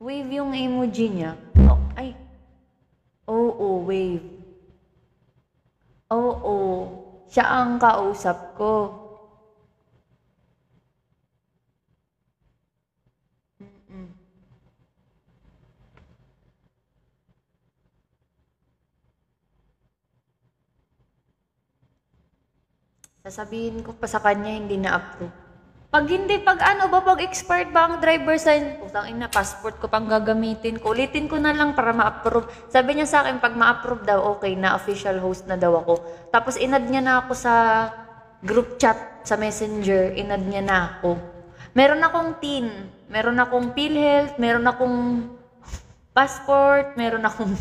Wave yung emoji niya. Oh, ay. Oo, wave. Oo. Siya ang kausap ko. Mm-mm. Sasabihin ko pa sa kanya hindi na-approve. Pag hindi, pag ano ba, pag expired ba ang driver's license, putang ina, passport ko pang gagamitin ko. Ulitin ko na lang para ma-approve. Sabi niya sa akin, pag ma-approve daw, okay na, official host na daw ako. Tapos inad niya na ako sa group chat, sa messenger, inad niya na ako. Meron akong TIN, meron akong PhilHealth, meron akong passport, meron akong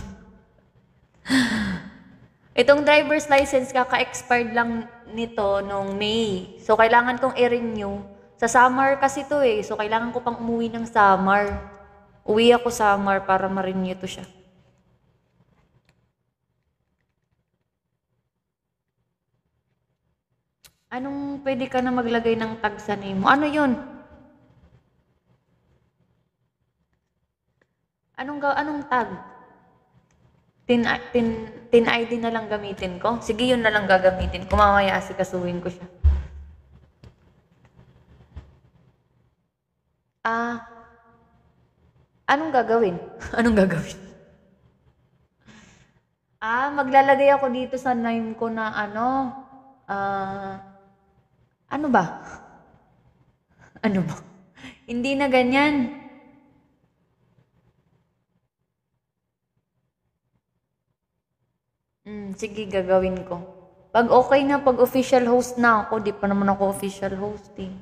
itong driver's license kaka-expired lang nito nung May. So, kailangan kong i-renew. Sa summer kasi to eh. So, kailangan ko pang umuwi ng summer. Uwi ako summer para ma-renew to siya. Anong pwede ka na maglagay ng tag sa name mo? Ano yun? Anong tag? Tin, tin, tin ID na lang gamitin ko? Sige, yun na lang gagamitin ko. Mamaya asikasuhin ko siya. Ah, anong gagawin? Anong gagawin? Maglalagay ako dito sa name ko na ano, ano ba? Ano ba? Hindi na ganyan. Sige, gagawin ko. Pag okay na, pag official host na ako, di pa naman ako official host eh.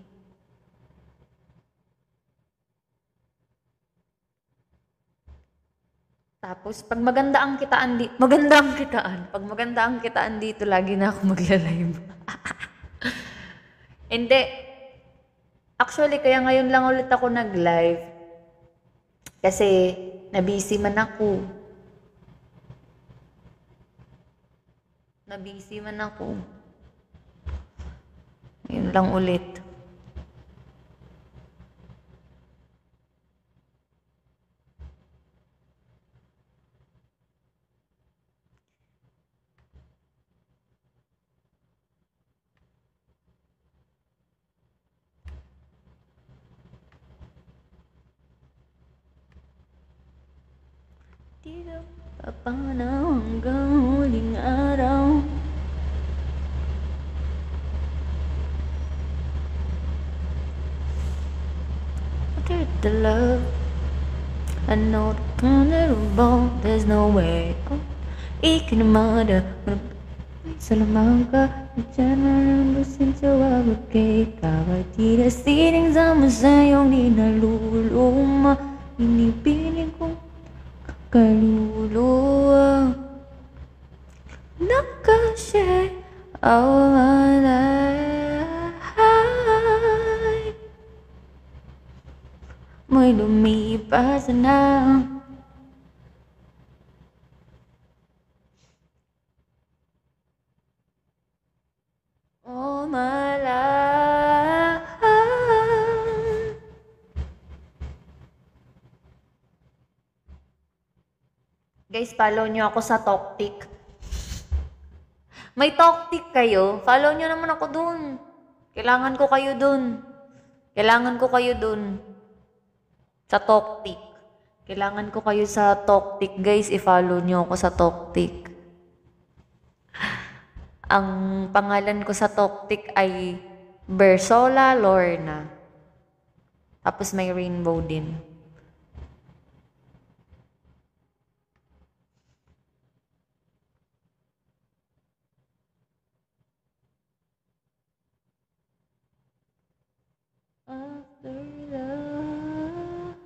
Tapos, pag maganda ang kitaan. Pag maganda ang kitaan dito, lagi na ako magla-live. Hindi. Actually, kaya ngayon lang ulit ako nag-live. Kasi, na-busy man ako. Na-busy man ako. Ngayon lang ulit. Di na papanaw hanggang huling araw. After the love, I know the vulnerable, there's no way. Ikinamada, Salamanca, dyan na lumbusin sa wabagay. Kahit di na sining sama sa'yong di naluluma, inipiling kong kaluluwa. Nakashare all my life. Mo'y lumipas na. All my life. Guys, follow nyo ako sa Toktik. May Toktik kayo? Follow nyo naman ako dun. Kailangan ko kayo dun. Kailangan ko kayo dun. Sa Toktik. Kailangan ko kayo sa Toktik. Guys, i-follow nyo ako sa Toktik. Ang pangalan ko sa Toktik ay Bersola Lorna. Tapos may rainbow din. After love.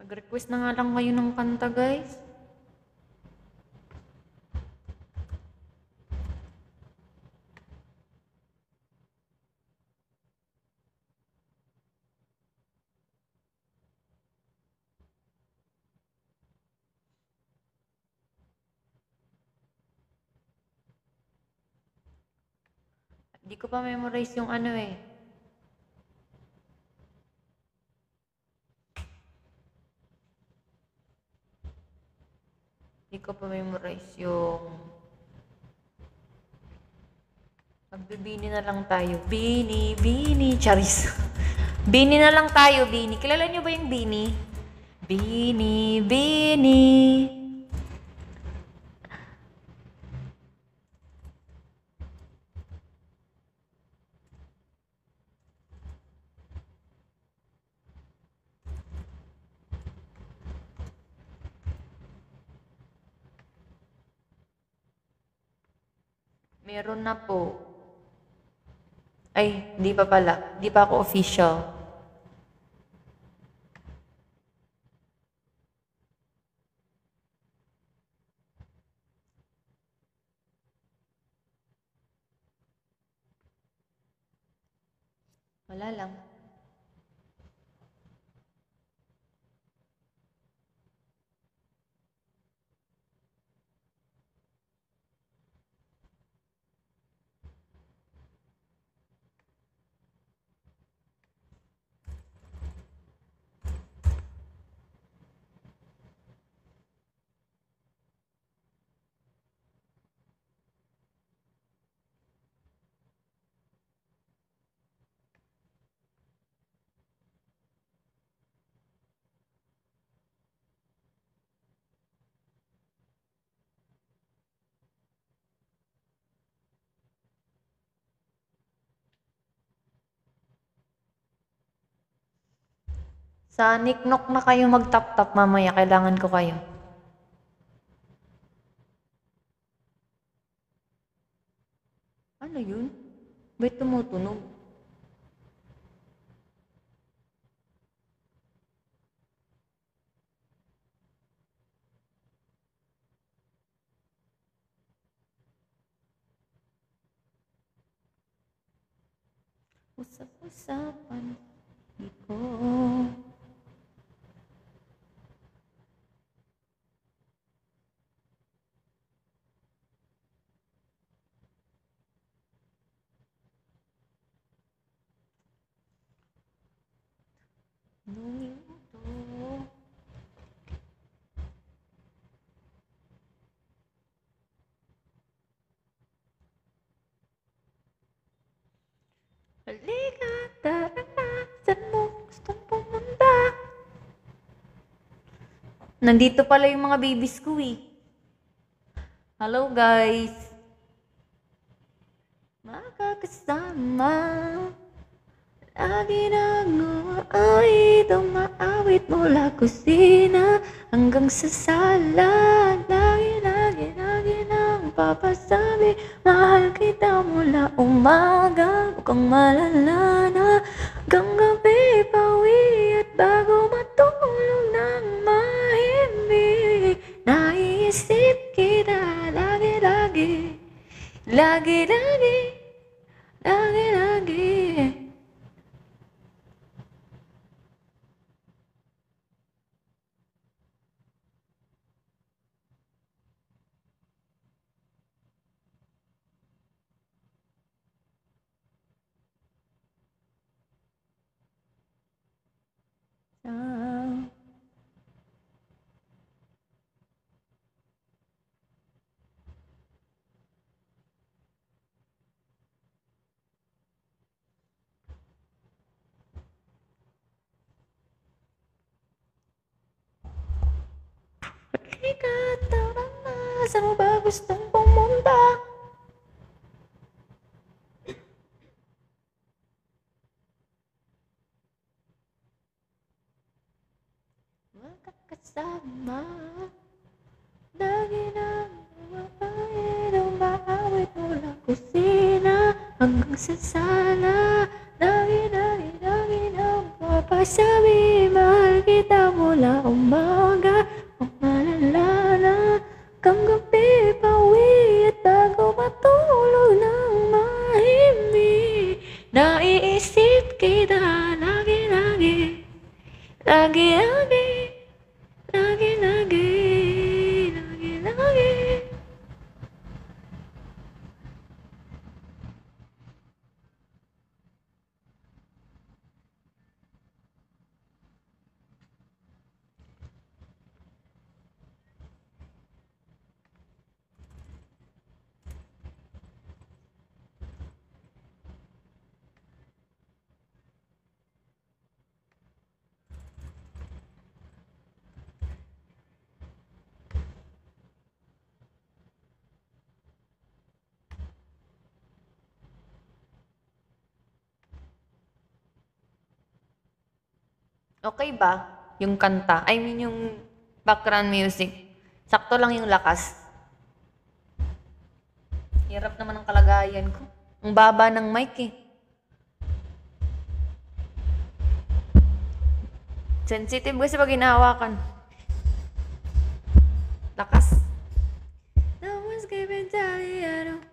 Mag-request na nga lang kayo ng kanta, guys. Hindi ko pa memorize yung ano eh. Hindi ko pa memorize yung... Magbibini na lang tayo. Bini, Bini. Charis. Bini na lang tayo, Bini. Kilala niyo ba yung Bini? Bini, Bini. Meron na po. Ay, di pa pala. Di pa ako official. Wala lang. Sa Niknok na kayo mag-tap-tap mamaya. Kailangan ko kayo. Ano yun? Ba't tumutunog? Usap-usapan. Di ko. Nungin ito. Halika, tara na. Saan mo gustong pumunta? Nandito pala yung mga babies ko eh. Hello guys. Makakasama. Lagi nang umaawit, umaawit mula kusina hanggang sa sala. Lagi nang papasabi, mahal kita mula umaga. Mukhang malala na hanggang gabi pauwi at bago matulog ng mahimik. Naiisip kita lagi-lagi, lagi-lagi, lagi-lagi. Halika, tara na. Saan mo ba gustong pumunta? Makakasama. Lagi nang umaawit, umaawit mula kusina hanggang sa sala. Lagi nang papasabi, mahal kita mula umaga. Malala na hanggang gabi pauwi at bago matulog ng mahimik. Naiisip kita lagi-lagi, lagi-lagi, lagi-lagi, lagi-lagi. Okay ba yung kanta? I mean yung background music. Sakto lang yung lakas. Hirap naman ang kalagayan ko. Ang baba ng mic eh. Sensitive kasi pag hinahawakan. Lakas. No one's giving down.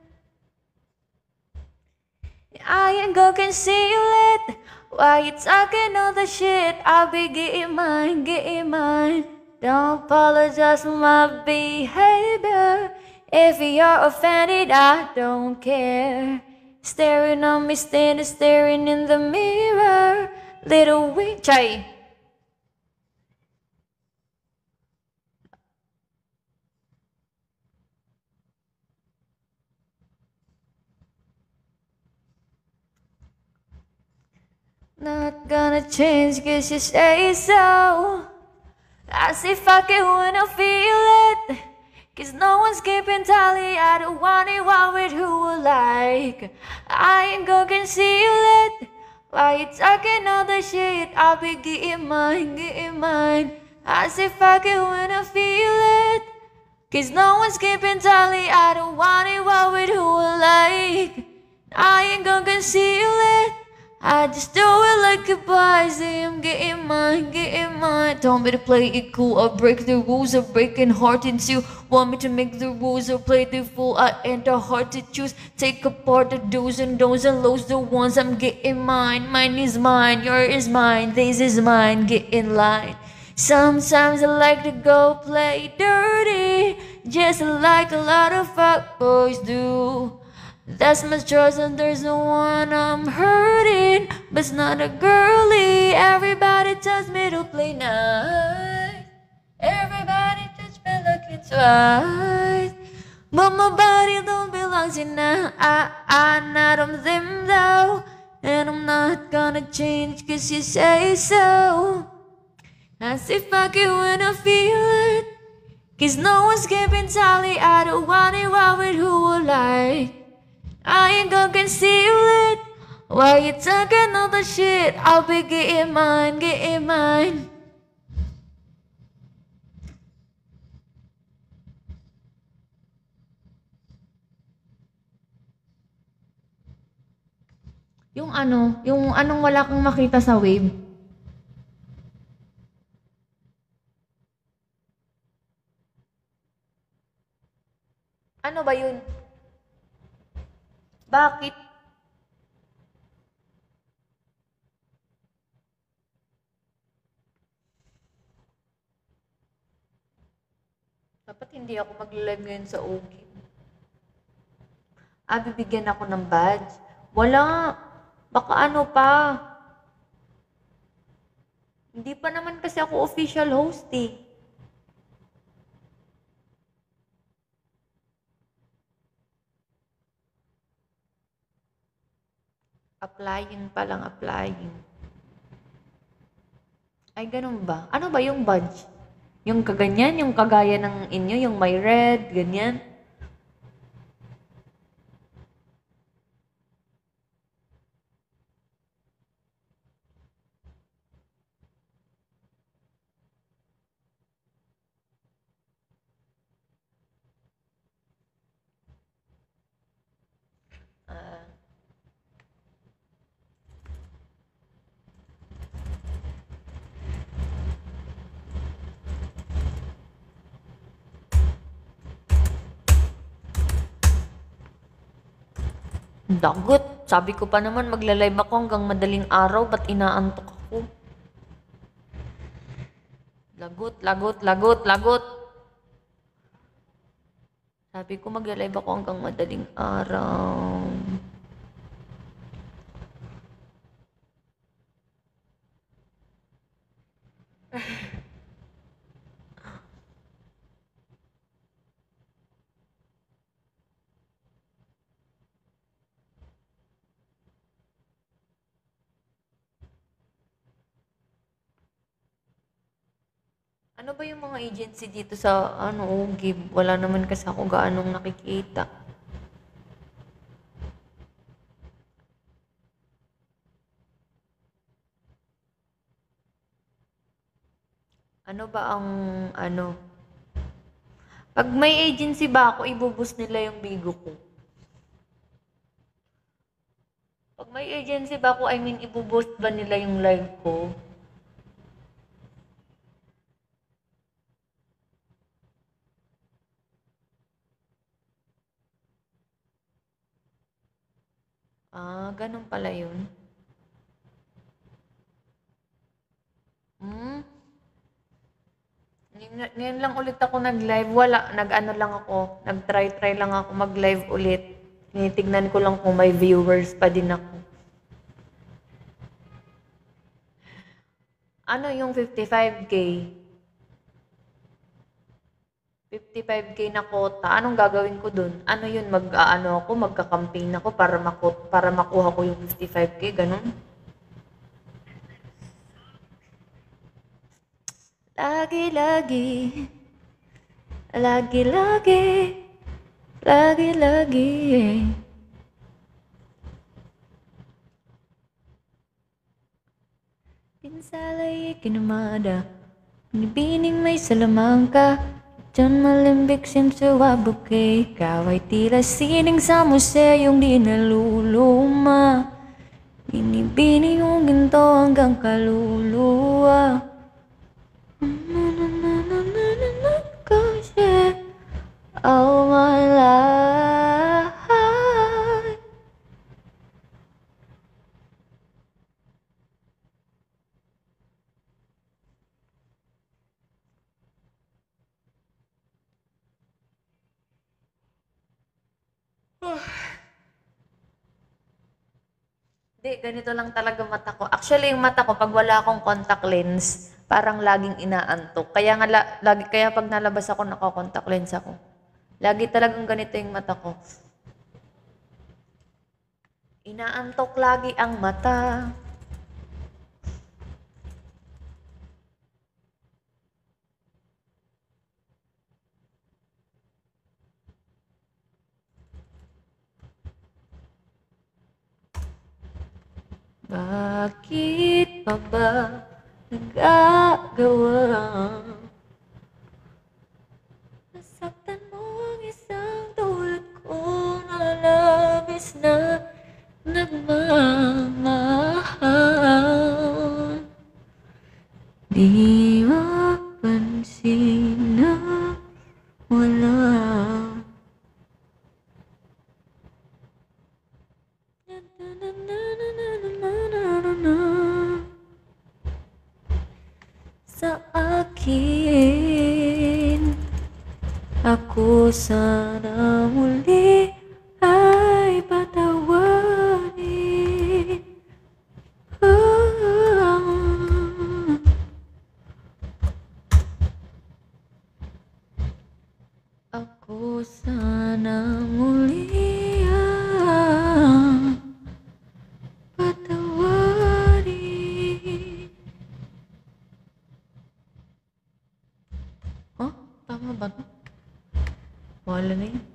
I ain't gonna see you lit. Why you talking all the shit? I'll be getting mine, getting mine. Don't apologize for my behavior. If you're offended, I don't care. Staring on me, standing, staring in the mirror. Little witch. Chay. Not gonna change cause you say so. As if I can wanna feel it. Cause no one's keeping tally. I don't want it wild with who will like. I ain't gonna see you lit. Why you talking all the shit? I'll be getting mine, getting mine. As if I can wanna feel it. Cause no one's keeping tally. I don't want it wild with who will like. I ain't gonna see you lit. I just do it like a boy. Say I'm getting mine, getting mine. Told me to play it cool or break the rules of breaking heart in two. Want me to make the rules or play the fool? I ain't a hard to choose. Take apart the do's and don'ts and lows, the ones I'm getting mine. Mine is mine, yours is mine, this is mine. Get in line. Sometimes I like to go play dirty, just like a lot of fuckboys do. That's my choice and there's no one I'm hurting, but it's not a girly. Everybody tells me to play nice. Everybody touch me looking twice. But my body don't belong to now. I'm not on them though. And I'm not gonna change cause you say so. As if I could when I feel it. Cause no one's keeping tally. I don't want it wild with who will like. I ain't gonna see you lit. Why you talking all the shit? I'll be getting mine, getting mine. Yung anong wala kang makita sa wave. Ano ba yun? Bakit? Dapat hindi ako mag-live ngayon sa OG. Bibigyan ako ng badge. Wala. Baka ano pa. Hindi pa naman kasi ako official host eh. Applying pa lang, applying. Ay, ganun ba? Ano ba yung badge? Yung kaganyan, yung kagaya ng inyo, yung may red, ganyan? Ah, dagot. Sabi ko pa naman magla-live ako hanggang madaling araw, ba't inaantok ako? Lagot, lagot, lagot, lagot. Sabi ko magla-live ako hanggang madaling araw. Ano ba yung mga agency dito sa OGIB? Wala naman kasi ako gaanong nakikita. Ano ba ang ano? Pag may agency ba ako, ibubus nila yung bigo ko. Pag may agency ba ako, I mean, ibuboost ba nila yung live ko? Ganun pala yun. Hmm? Ngayon lang ulit ako nag-live. Wala, nag-ano lang ako, nag-try lang ako mag-live ulit. Tinitignan ko lang kung may viewers pa din ako. Ano yung 55K? 55K na quota. Anong gagawin ko dun? Ano yun? Ako, magka-campaign ako para makuha ko yung 55K, ganun? Lagi-lagi, lagi-lagi, lagi-lagi. Pinsalay kinamada, binibining may salamangka. Diyan malimbik simsuwabog kay ikaw ay tila sining sa museyong di naluluma. Binibining yung ginto hanggang kaluluwa. Kasi all my life. Hindi, ganito lang talaga mata ko. Actually, yung mata ko, pag wala akong contact lens, parang laging inaantok. Kaya nga, kaya pag nalabas ako, naka-contact lens ako. Lagi talagang ganito yung mata ko. Inaantok lagi ang mata. Bakit pa ba nagagawa? Nasaktan mo ang isang tulad ko na labis na nagmamahal. Di mapansin na wala. Sa akin, ako sana muli ay patawarin. Ako sana muli ay patawarin. Oh, tama ba to? Wala na yun.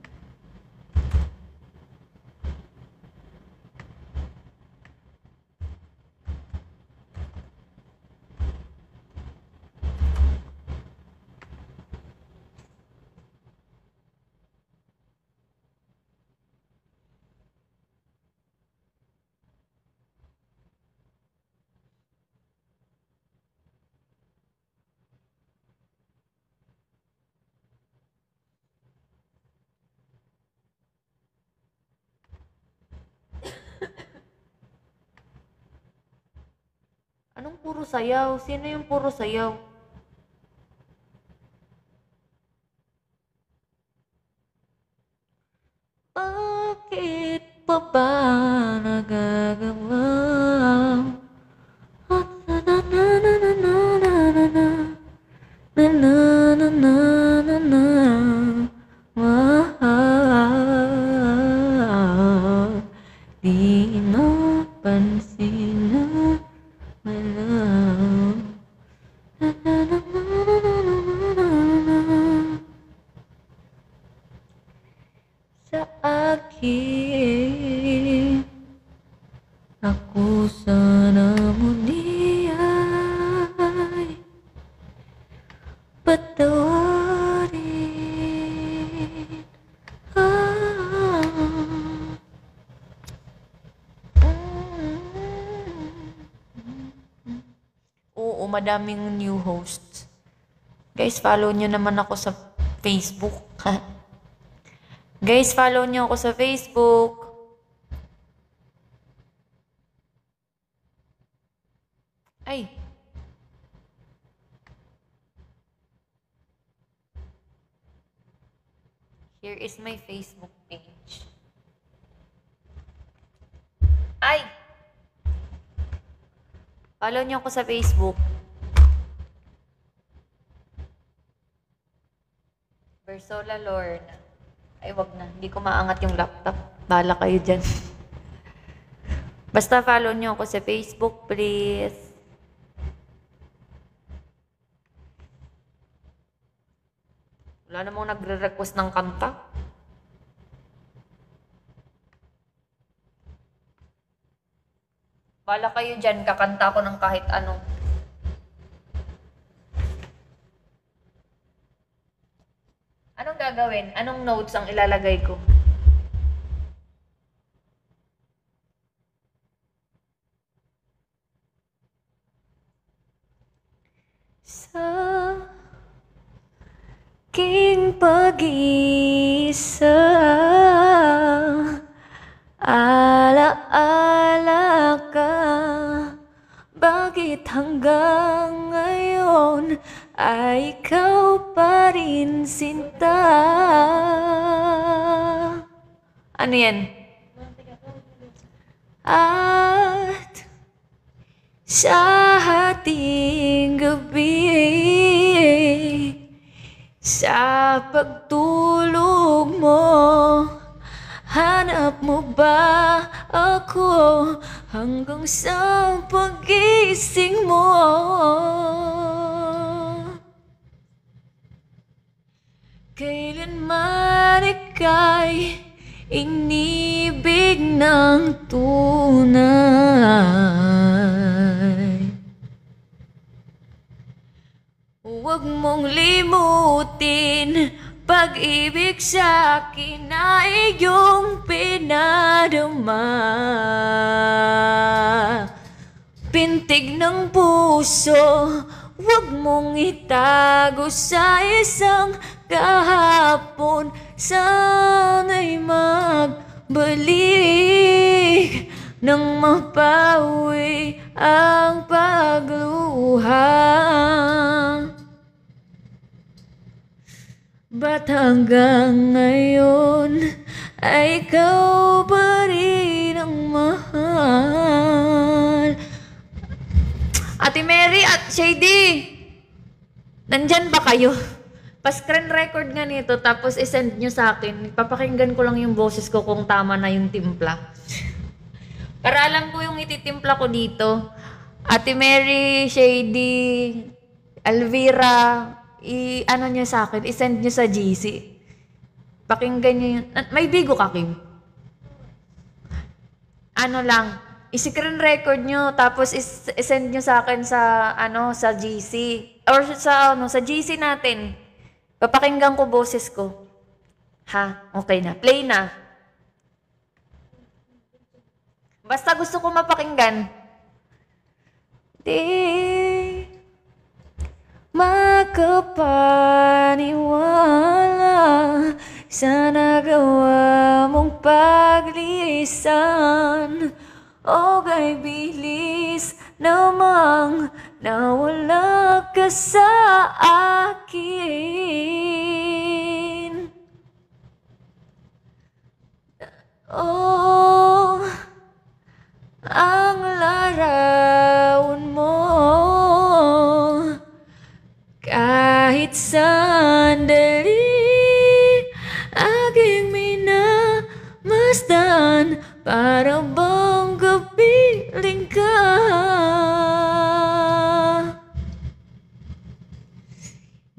Anong puro sayaw? Sino yung puro sayaw? Bakit pa ba nagagawa? Na na na na na na na na na na na na na mahal. Di mapansin na malam. Na na na na na na na. Sa akin, ako sana muli ay madaming new hosts. Guys, follow nyo naman ako sa Facebook. Guys, follow nyo ako sa Facebook. Ay. Here is my Facebook page. Ay! Follow niyo ako sa Facebook. Versola Lorna. Ay, wag na. Hindi ko maangat yung laptop. Bahala kayo dyan. Basta follow niyo ako sa Facebook, please. Wala namang nagre-request ng kanta. Bala kayo dyan, kakanta ko ng kahit ano. Anong gagawin? Anong notes ang ilalagay ko? Sa aking pag-iisa, alaala ka, bakit hanggang ngayon ay ikaw pa rin sinta? Ano yan? At sa ating gabi, sa pagtulog mo, hanap mo ba ako hanggang sa pag-gising mo? Kailanman ika'y inibig ng tunay. Huwag mong limutin, pag-ibig sa akin na iyong pinadama. Pintig ng puso, huwag mong itago sa isang kahapon. Sana'y magbalik nang mapawi ang pagluha. Ba't hanggang ngayon ay ikaw pa rin ang mahal? Ate Mary at Shady, nandyan ba kayo? Pa-screen record nga nito, tapos isend nyo sa akin. Papakinggan ko lang yung boses ko kung tama na yung timpla. Para alam ko yung ititimpla ko dito. Ate Mary, Shady, Alvira, ano nyo sa akin, isend nyo sa GC. Pakinggan nyo yun. May bigo ka, Kim? Ano lang, i-screen record nyo, tapos isend nyo sa akin sa, sa GC. Or sa, sa GC natin. Papakinggan ko boses ko. Ha? Okay na. Play na. Basta gusto ko mapakinggan. Di makapaniwala sa nagawa mong paglisan. O kay bilis namang nawala ka sa akin. Oh, ang larawan mo, kahit sandali aking minamasdan, para bang kapiling ka.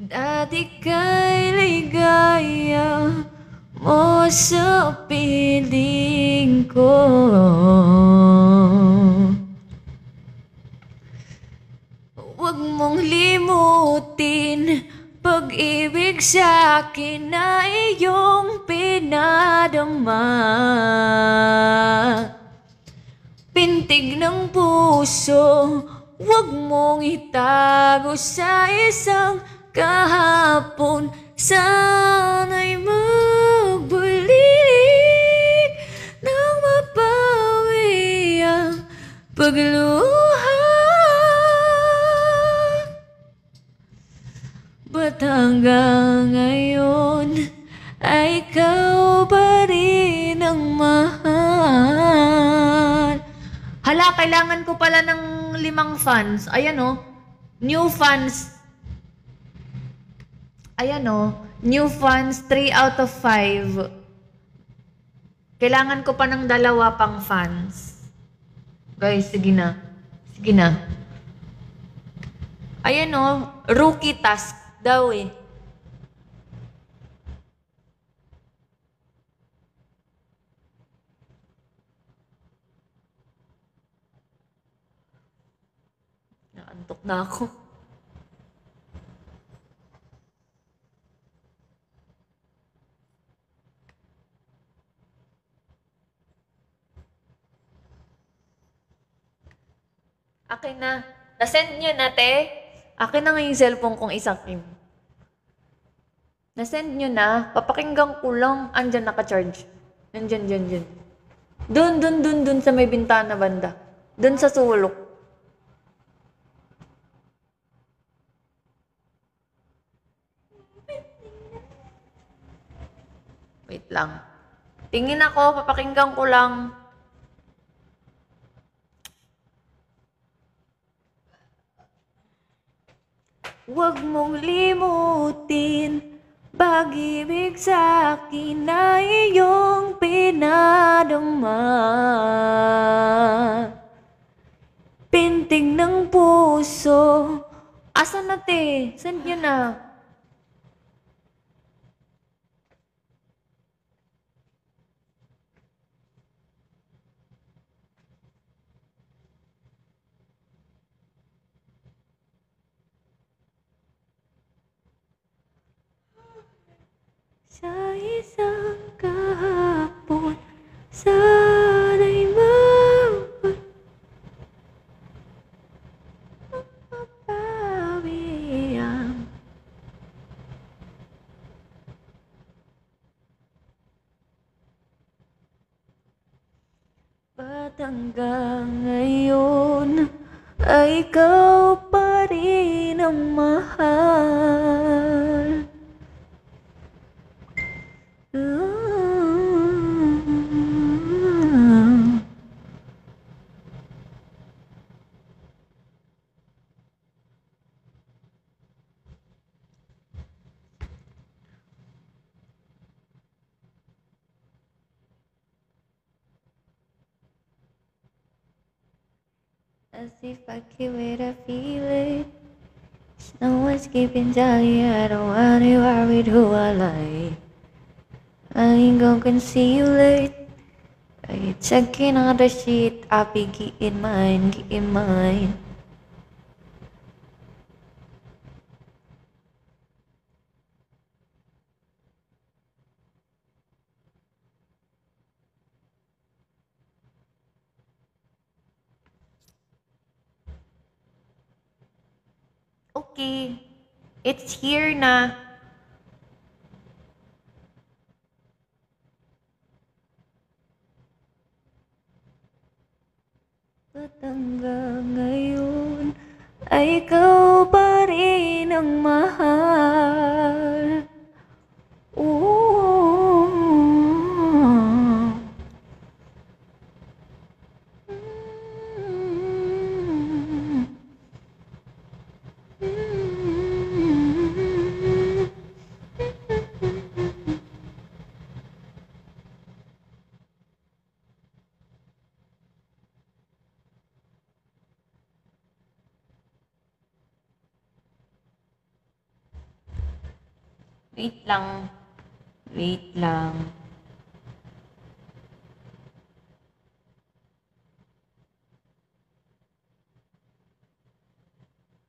Dati kay ligaya mo sa piling ko. Huwag mong limutin, pag-ibig sa akin na iyong pinadama. Pintig ng puso, Huwag mong itago sa isang kahapon. Sana'y magbalik nang mapawi ang pagluha. Ba't hanggang ngayon ay ikaw pa rin ang mahal? Hala, kailangan ko pala ng 5 fans. Ayan o. New fans. Ayan o. New fans, 3 out of 5. Kailangan ko pa ng 2 pang fans. Guys, sige na. Sige na. Ayan o. Rookie task daw eh. Naantok na ako. Akin na. Nasend nyo na, te. Akin na nga yung cellphone kong isakin. Nasend nyo na. Papakinggan ko lang. Andyan naka-charge. Andyan, dyan. Dun sa may bintana banda. Dun sa sulok. Wait lang. Tingin ako, papakinggan ko lang. Huwag mong limutin, pag-ibig sa akin na iyong pinadama. Pintig ng puso. Asan na, te? Send nyo na. Sa isang kahapon, sana'y mapapawi ang ba't hanggang ngayon ay ikaw pa rin ang mahal. As if I can wait, I feel it. No one's keeping tally. I don't want to worry who I like. I ain't gonna conceal it. I checking on the shit. I be getting mine, getting mine. Okay, it's here na. Ba't hanggang ngayon ay ikaw pa rin ang mahal? Ooh. Wait lang. Wait lang.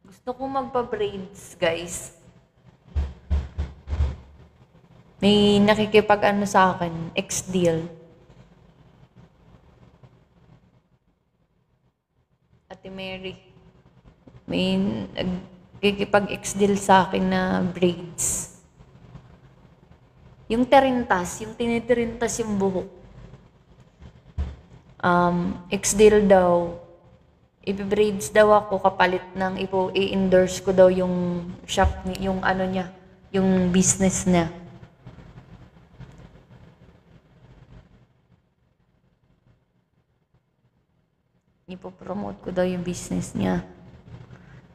Gusto ko magpa-braids, guys. May nakikipag-ano sa akin, ex-deal. Ate Mary. May nagkikipag-ex-deal sa akin na braids. Yung terintas, yung tinitirintas yung buhok. Ex-deal daw. Ipi-braids daw ako kapalit ng i-endorse ko daw yung shop, yung ano niya, yung business niya. Ipo-promote ko daw yung business niya.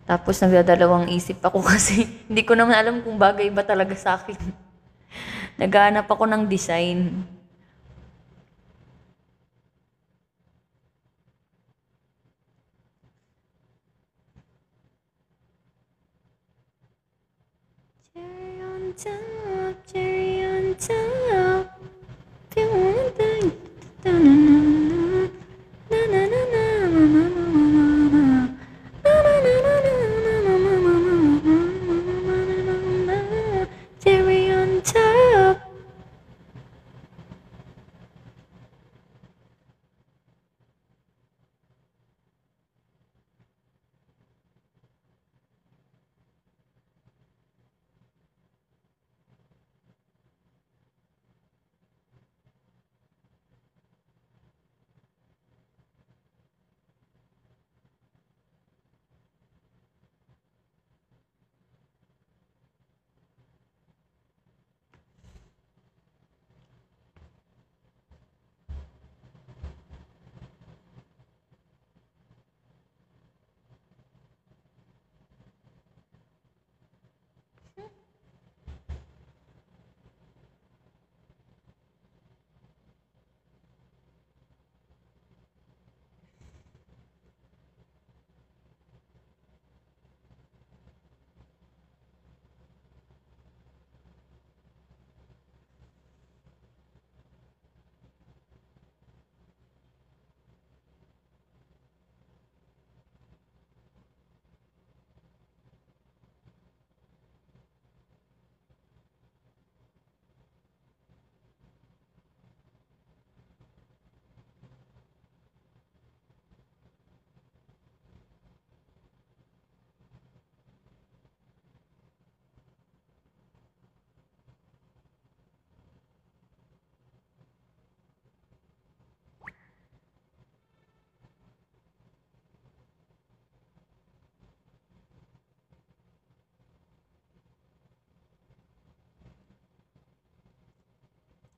Tapos nagdadalawang isip ako kasi hindi ko naman alam kung bagay ba talaga sa akin. Naghahanap ako ng design. Cherry on top, cherry on top. If you want that, cherry on top.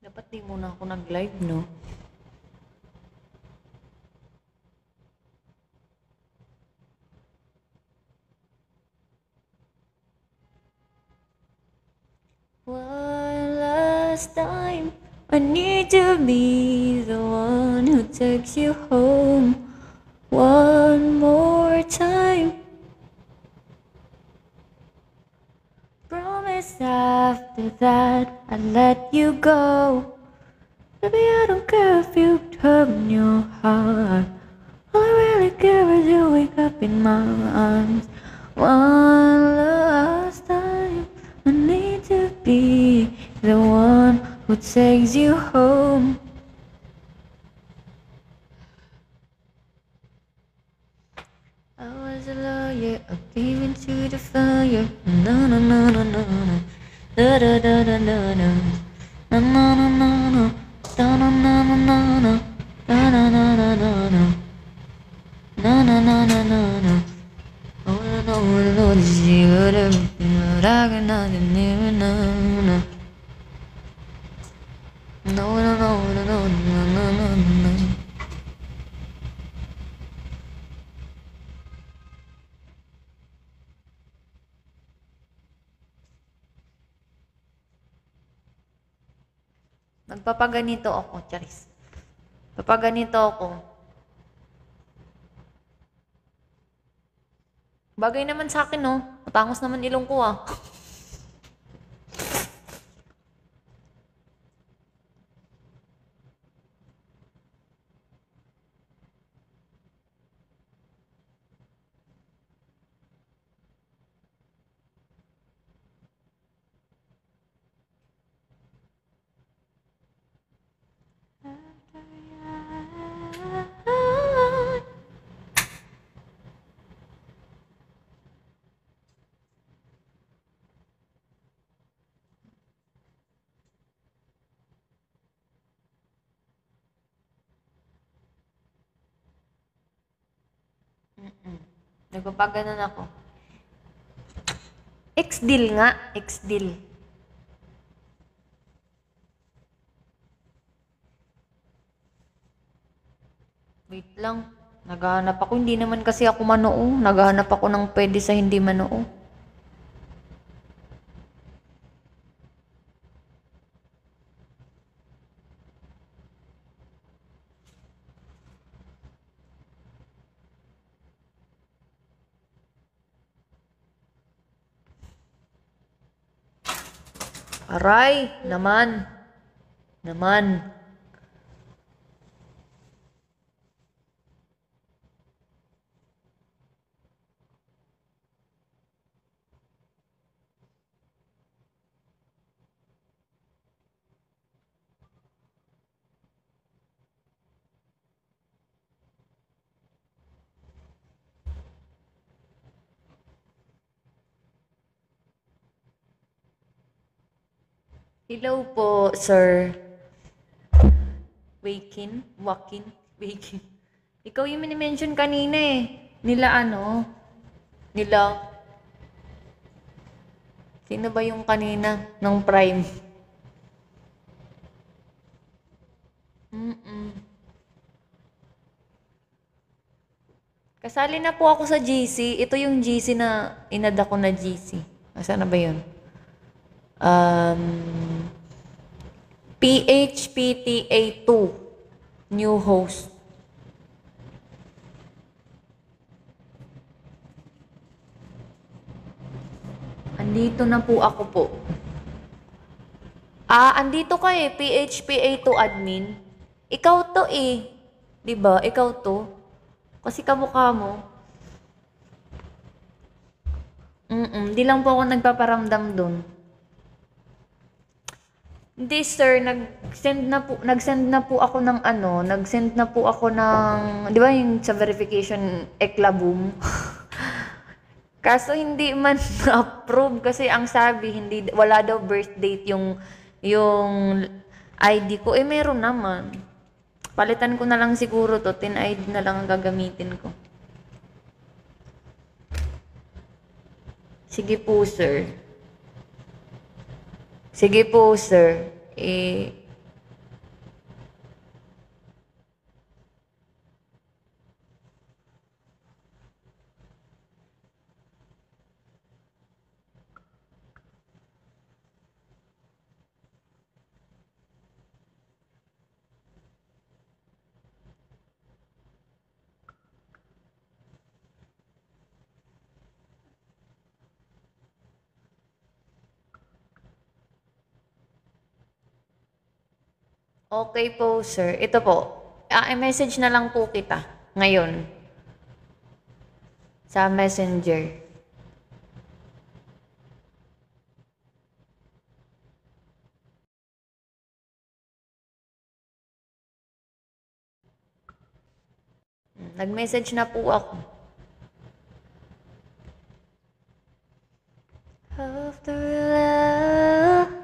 Dapat di muna ako nag-live, no? One last time, I need to be the one who takes you home. One more time. Promise after that I'd let you go. Baby, I don't care if you turn your heart. All I really care is you wake up in my arms. One last time, I need to be the one who takes you home. I was a lawyer, I came into the fire. No, no, no, no, no, no. Da da da da da da. No, no, no, no, no. Da no, no, no, no, no. Da da da da da da. No, no, no, no, no, no. Oh, no, no, no, this is everything that I cannot even know. No, no, no, no, no, no, no, no, no. Magpapaganito ako, Charis. Papaganito ako. Bagay naman sa akin, no? Matangos naman ilong ko, ah. Nagpapaganon ako. X-deal nga. X-deal. Wait lang. Naghahanap ako. Hindi naman kasi ako manoo. Naghahanap ako ng pwede sa hindi manoo. Aray! Naman. Naman. Hello po, sir. Wakin? Wakin? Wakin? Ikaw yung minimension kanina eh. Nila ano? Nila... Sino ba yung kanina? Nung Prime? Kasali na po ako sa GC. Ito yung GC na inad ako na GC. Asa na ba yun? PHPTA2. New host. Andito na po ako po. Andito ka eh. PHPA2 admin. Ikaw to eh. 'Di ba? Ikaw to. Kasi kamukha mo. Di lang po ako nagpaparamdam dun. Hindi sir, nag-send na po ako ng ano, nag-send na po ako ng, 'di ba yung sa verification Eklaboom? Kaso hindi man na-approve kasi ang sabi hindi wala daw birth date yung ID ko. Eh meron naman. Palitan ko na lang siguro to, tin ID na lang ang gagamitin ko. Sige po, sir. Sige po, sir. Okay po, sir. Ito po. I-message na lang po kita ngayon sa Messenger. Nag-message na po ako. After love.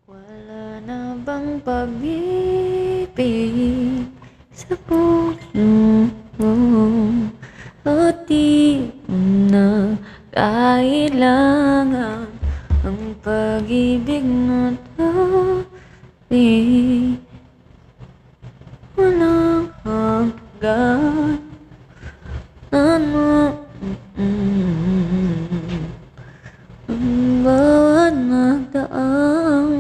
Wala na bang pag-ibig sa puso mo? O di mo na kailangan ang pag-ibig na tabi? Walang hanggan. Ano? Ang bawat nagdaang.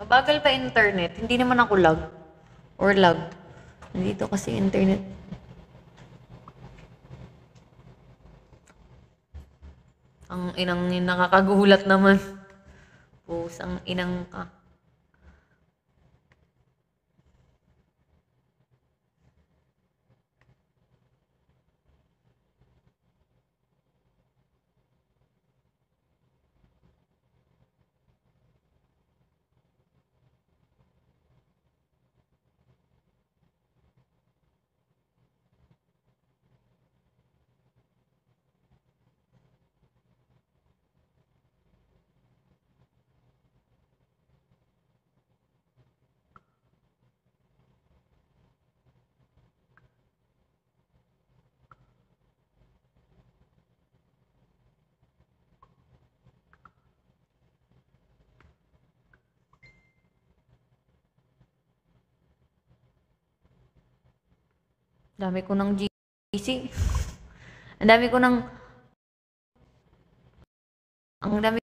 Mabagal pa internet. Hindi naman ako lag. Or lag. Nandito kasi internet. Ang inang nakakagulat naman. Pusang inang ka. Dami ko ng GC. Ang dami ko ng... Ang dami...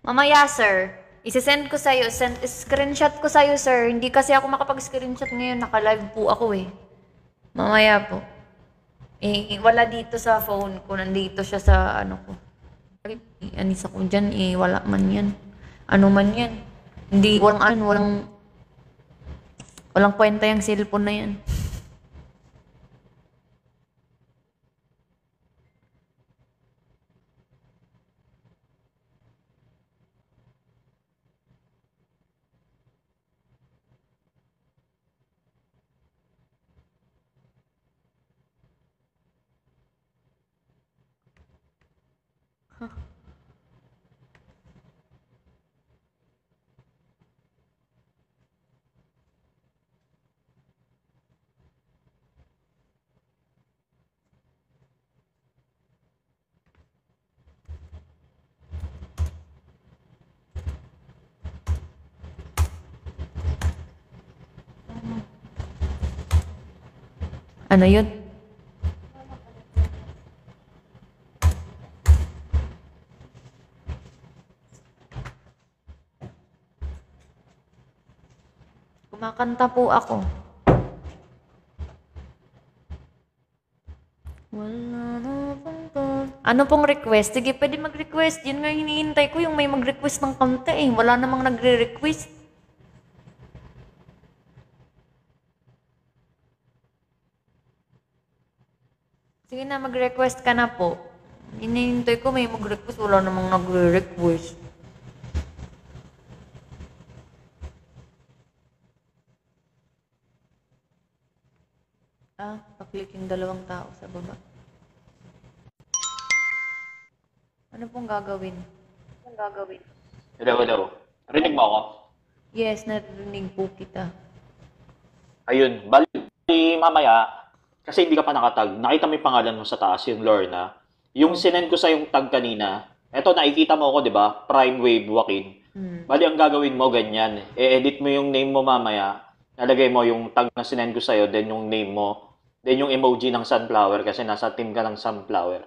Mamaya, sir. Isesend ko sa'yo. Screenshot ko sa'yo, sir. Hindi kasi ako makapag-screenshot ngayon. Naka-live po ako eh. Mamaya po. Wala dito sa phone ko. Nandito siya sa ano ko. Anis ako dyan wala man yan. Ano man yan. Hindi, walang kwenta yung cellphone na yan. Ano yun? Kumakanta po ako. Ano pong request? Sige, pwede mag-request. Yun nga hinihintay ko, yung may mag-request ng kanta eh. Wala namang nagre-request. Sige na, mag-request ka na po. Hinihintay ko, may mag-request. Wala namang nagre-request. Pa-click yung dalawang tao sa baba. Ano pong gagawin? Hello, hello. Rinig mo ako? Yes, narinig po kita. Ayun, bali mamaya, kasi hindi ka pa nakatag, nakita mo yung pangalan mo sa taas, yung Lorna. Yung sinend ko sa yung tag kanina, eto nakikita mo ako, di ba? Prime Wave Joaquin. Bali, ang gagawin mo, ganyan. I-edit mo yung name mo mamaya, nalagay mo yung tag na sinend ko sa'yo, then yung name mo, then yung emoji ng sunflower, kasi nasa team ka ng sunflower.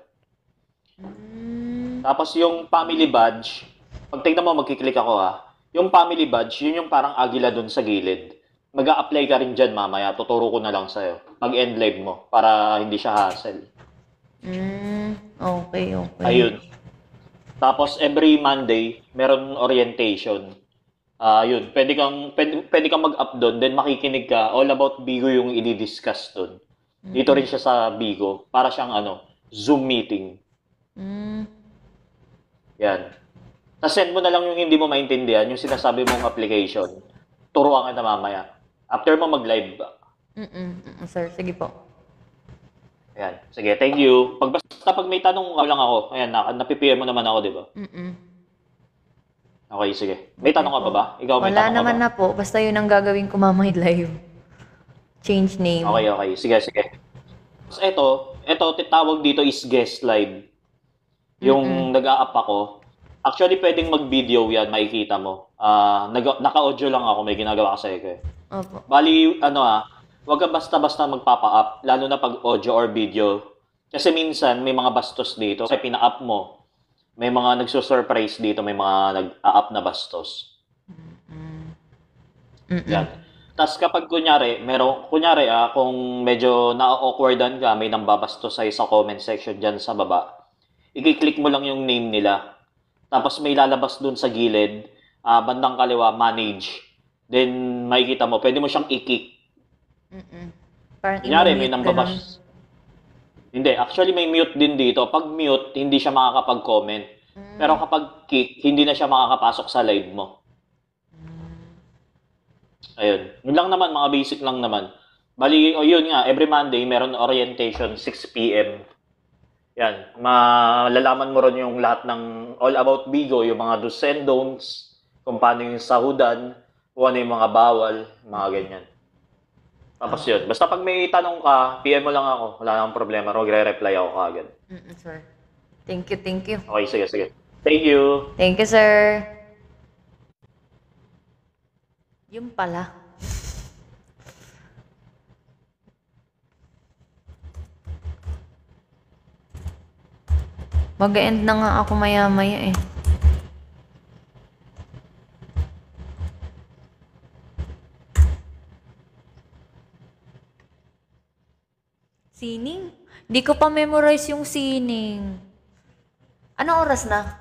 Tapos yung family badge, pag tignan mo, magkiklik ako yung family badge, yun yung parang agila dun sa gilid. Mag-a-apply ka rin dyan mamaya, tuturo ko na lang sa'yo. Pag-end live mo, para hindi siya hassle. Okay. Ayun. Tapos every Monday, meron orientation. Yun, pwede kang mag-up doon, then makikinig ka. All about Bigo yung i-discuss doon. Dito rin siya sa Bigo, para siyang Zoom meeting. Yan. Tapos send mo na lang yung hindi mo maintindihan, yung sinasabi mong application. Turuan ka na mamaya. After mo mag-live. Sir, sige po. Ayan. Sige, thank you. Pag may tanong lang ako, ayan, napipm mo naman ako, di ba? Okay, sige. May tanong ka pa ba? Ikaw may Wala tanong ka naman ba? na po. Basta yun ang gagawin ko mamay live. Change name. Okay. Sige. Tapos ito, tawag dito is guest live. Yung nag-a-up ako. Actually, pwedeng mag-video yan, makikita mo. Naka-audio lang ako, may ginagawa kasi ko eh. Opo. Bali, Huwag ka basta-basta magpapa-up, lalo na pag audio or video. Kasi minsan, may mga bastos dito. Kasi pina-up mo, may mga nagsusurprise dito, may mga nag-a-up na bastos. Mm-mm. Yan. Tapos kapag kunyari kung medyo na-awkwardan ka, may nambabastos sa'yo sa comment section dyan sa baba, i-click mo lang yung name nila. Tapos may lalabas dun sa gilid, bandang kaliwa, manage. Then makikita mo, pwede mo siyang i-kick. Mm-mm. Parang Kunyari, may imo-mute ganun. nambabas. Hindi, actually may mute din dito. Pag mute, hindi siya makakapag-comment. Pero kapag kick, hindi na siya makakapasok sa live mo. Ayun. Yun lang naman, mga basic lang naman. Bali, yun nga, every Monday, meron orientation, 6 p.m. Yan. Malalaman mo ron yung lahat ng all about Bigo, yung mga do's and don'ts, kung paano yung sahudan, kung ano yung mga bawal, mga ganyan. Tapos yun. Basta pag may tanong ka, PM mo lang ako. Wala nang problema. Magre-reply ako kaagad. Sir. Thank you, thank you. Okay, sige, sige. Thank you. Thank you, sir. Yung pala. Mag-end na nga ako maya-maya eh. Sining? Di ko pa memorize yung sining. Ano oras na?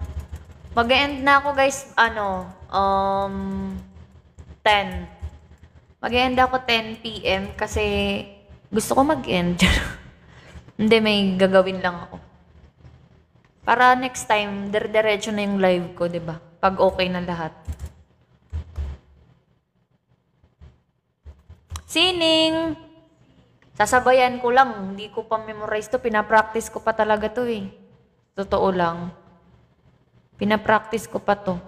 Mag-end na ako guys, 10. Mag-end ako 10 p.m. kasi gusto ko mag-end. Hindi, may gagawin lang ako. Para next time, diretso na yung live ko, 'di ba? Pag okay na lahat. Sining! Sasabayan ko lang. Hindi ko pa memorize to. Pinapractice ko pa talaga to eh. Totoo lang. Pinapractice ko pa to.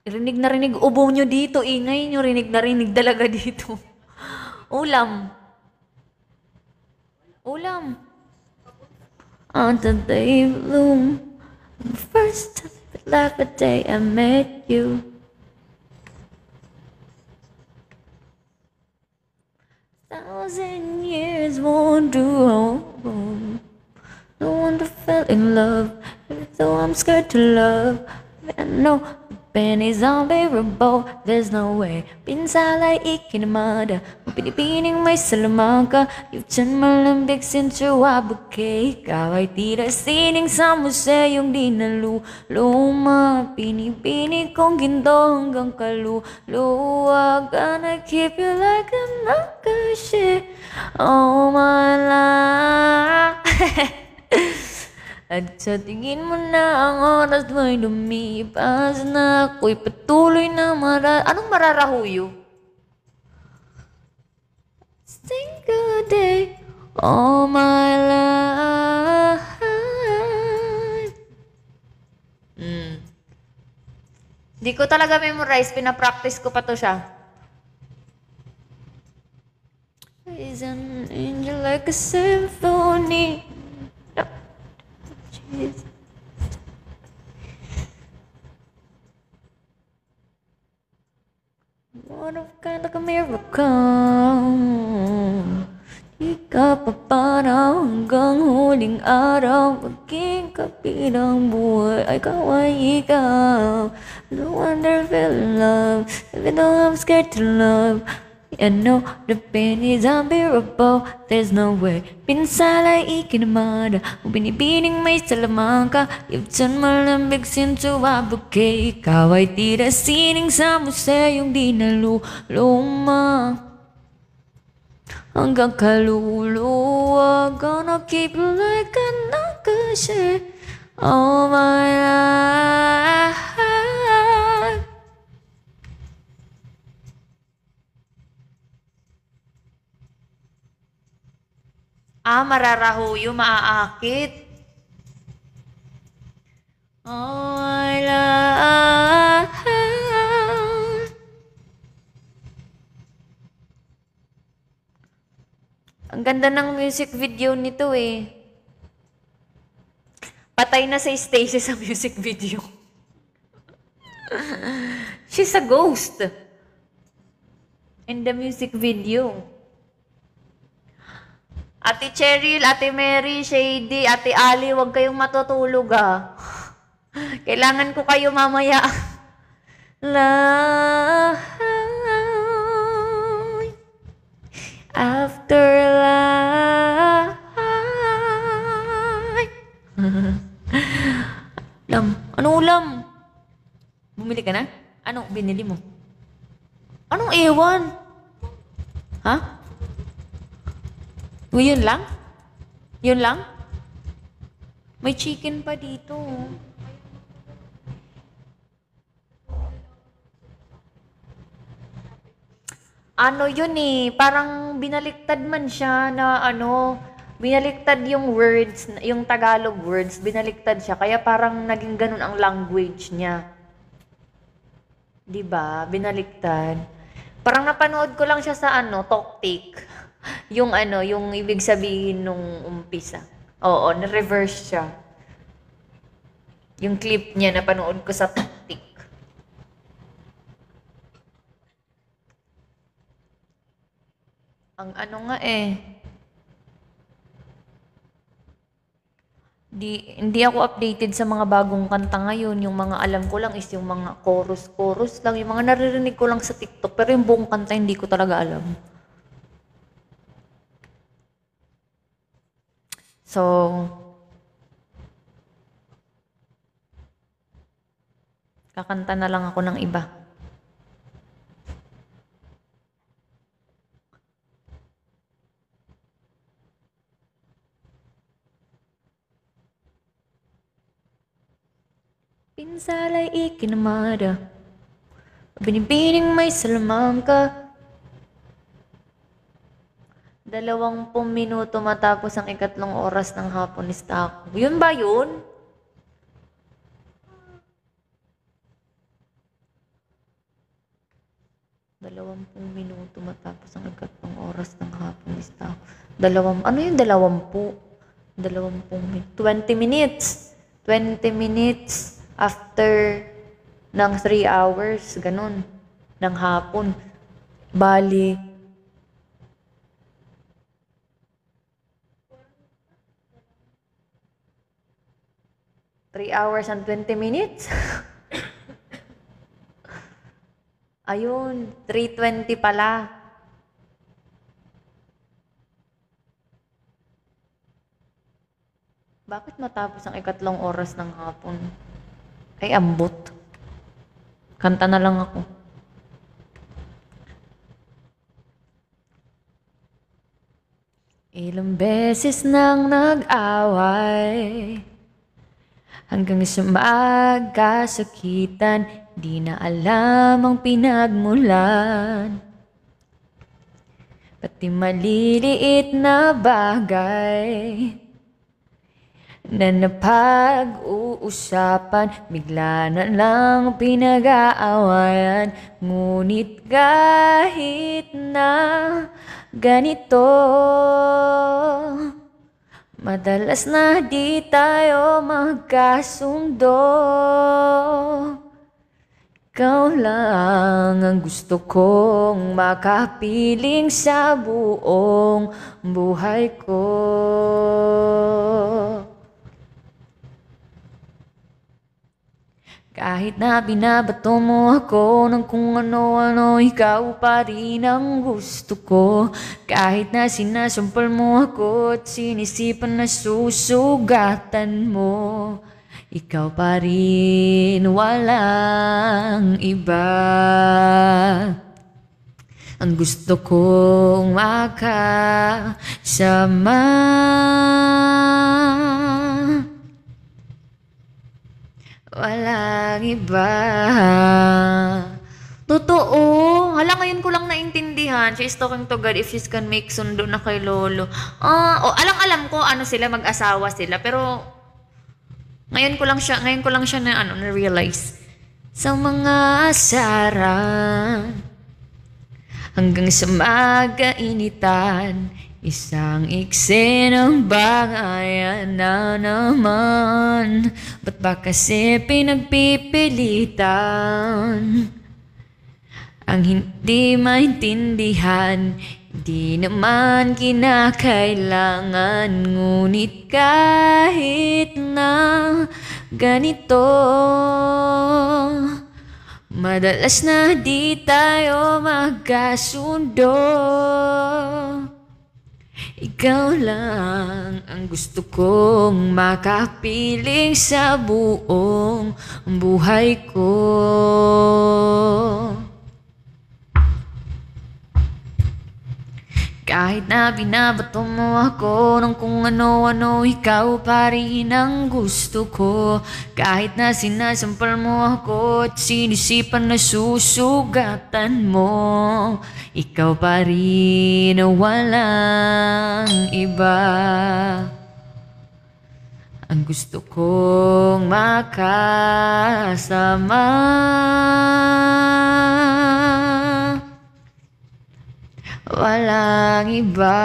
Rinig na rinig ubo nyo dito. Ingay nyo. Rinig na rinig talaga dito. Ulam. Ulam. On the day you bloom, the first time I laughed the day I met you. Thousand years won't do home. No wonder fell in love, even though I'm scared to love. I know pennies unbearable, there's no way. Pinsala'y ikinamada, kung pinipining may salamangka. You've turned malambig into a bouquet. Ikaw ay tira sining sa museyong di naluluma. Pinipini kong ginto hanggang kaluluwa. Gonna keep you like a nakashi all my life. At sa tingin mo na ang oras mo'y lumipas na ako'y patuloy na Anong mararahuyo? Think a day all my life. Di ko talaga memorize. Pinapractice ko pa to siya. Is an angel like a symphony. What of kind like a miracle. Di ka pa parang hanggang huling araw. Maging kapilang buhay ay ikaw ay ikaw. No wonder I fell in love, even though I'm scared to love. I know the pain is unbearable, there's no way. Pinsala'y ikinamada, kung binibining may salamangka. You've turned malambig into a bouquet. Ikaw ay tira sining sa museyong di naluluma. Hanggang kaluluwa, gonna keep you like a nakashi all my life. Mararahuyo, maaakit. All my life. Ang ganda ng music video nito eh. Patay na si Stacy sa music video. She's a ghost in the music video. Ate Cheryl, Ate Mary, Shady, Ate Ali, huwag kayong matutulog ah. Kailangan ko kayo mamaya. Life after life. Ulam. Ano ulam? Bumili ka na? Anong binili mo? Anong ewan? Ha? Yun lang? Yun lang? May chicken pa dito. Ano yun eh, parang binaliktad man siya na ano, binaliktad yung words, yung Tagalog words, binaliktad siya. Kaya parang naging ganun ang language niya. 'Di ba? Binaliktad. Parang napanood ko lang siya sa ano, Toktik. Yung ano, yung ibig sabihin nung umpisa. Oo, na-reverse siya. Yung clip niya napanood ko sa Toktik. Ang ano nga eh. Hindi ako updated sa mga bagong kanta ngayon. Yung mga alam ko lang is yung mga chorus lang. Yung mga naririnig ko lang sa TikTok. Pero yung buong kanta hindi ko talaga alam. So, kakanta na lang ako ng iba. Pinsalay ikinamada, binibining may salamang ka. 20 minuto matapos ang 3 oras ng hapon is ako. Yun ba yun? Dalawampung minuto matapos ang 3 oras ng hapon is ako. Ano yung 20? 20 minutes. 20 minutes after ng 3 hours, ganun, ng hapon. Bali, 3 hours and 20 minutes? Ayun, 3:20 pala. Bakit matapos ang 3 oras ng hapon? Ay, ambot. Kanta na lang ako. Ilang beses nang nag-away hanggang sa magkasakitan, di na alam ang pinagmulan. Pati maliliit na bagay na napag-uusapan, bigla na lang pinag-aawayan. Ngunit kahit na ganito, madalas na di tayo magkasundo. Ikaw lang ang gusto kong makapiling sa buong buhay ko. Kahit na binabato mo ako ng kung ano-ano, ikaw pa rin ang gusto ko. Kahit na sinasampal mo ako at sinisipan na susugatan mo, ikaw pa rin, walang iba. Ang gusto kong makasama. Walang iba. Totoo. Hala, ngayon ko lang naintindihan. She's talking to God if she's can make sundo na kay Lolo. Alam ko ano sila, mag-asawa sila. Pero ngayon ko lang siya na-realize. Sa mga asaran hanggang sa magainitan, Isang eksenang bangayan na naman. Ba't ba kasi pinagpipilitan ang hindi maintindihan? Di naman kinakailangan, ngunit kahit na ganito, madalas na di tayo magkasundo. Ikaw lang ang gusto kong makapiling sa buong buhay ko. Kahit na binabato mo ako ng kung ano-ano, ikaw pa rin ang gusto ko. Kahit na sinasampal mo ako at sinisipan na susugatan mo, ikaw pa rin, walang iba ang gusto kong makasama. Walang iba.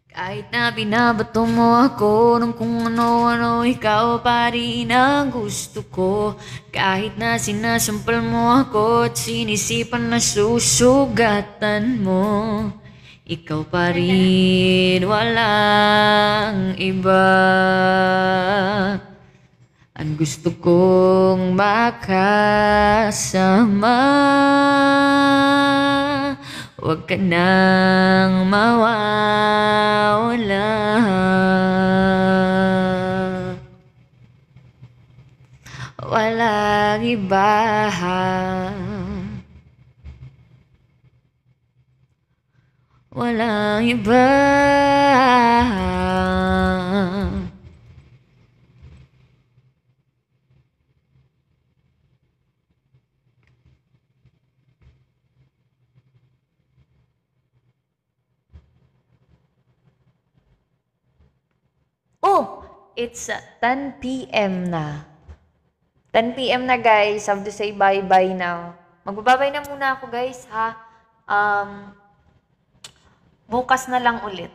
Kahit na binabato mo ako ng kung ano-ano, ikaw pa rin ang gusto ko. Kahit na sinasampal mo ako at sinisipan na susugatan mo, ikaw pa rin, walang iba ang gusto kong makasama. Huwag ka nang mawawala. Walang iba. Walang iba. Oh, it's 10 p.m. na. 10 p.m. na guys. I have to say bye-bye now. Magbababay na muna ako guys ha. Bukas na lang ulit.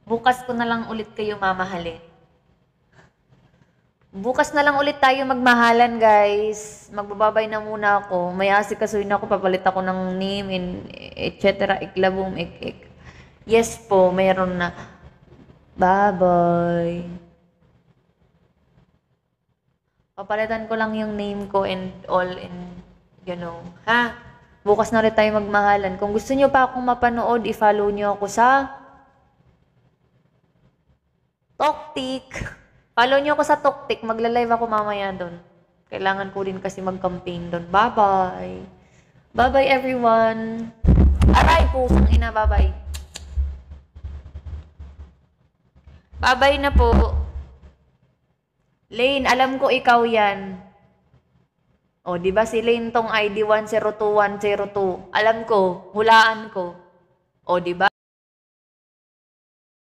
Bukas ko na lang ulit kayo mamahalin. Bukas na lang ulit tayo magmahalan guys. Magbababay na muna ako. May asikasuhin ako. Papalit ako ng name and etc. Iklabong ik. Yes po, mayroon na. Bye-bye. Papalitan ko lang yung name ko and all and ha? Bukas na rin tayo magmahalan. Kung gusto nyo pa akong mapanood, i-follow nyo ako sa Toktik. Follow nyo ako sa Toktik. Magla-live ako mamaya doon. Kailangan ko rin kasi mag-campaign doon. Bye-bye. Bye-bye everyone. Aray, pusang ina. Bye-bye. Bye-bye na po. Lane, alam ko ikaw yan. O, di ba si Lane tong ID 102102? Alam ko, hulaan ko. O, di ba?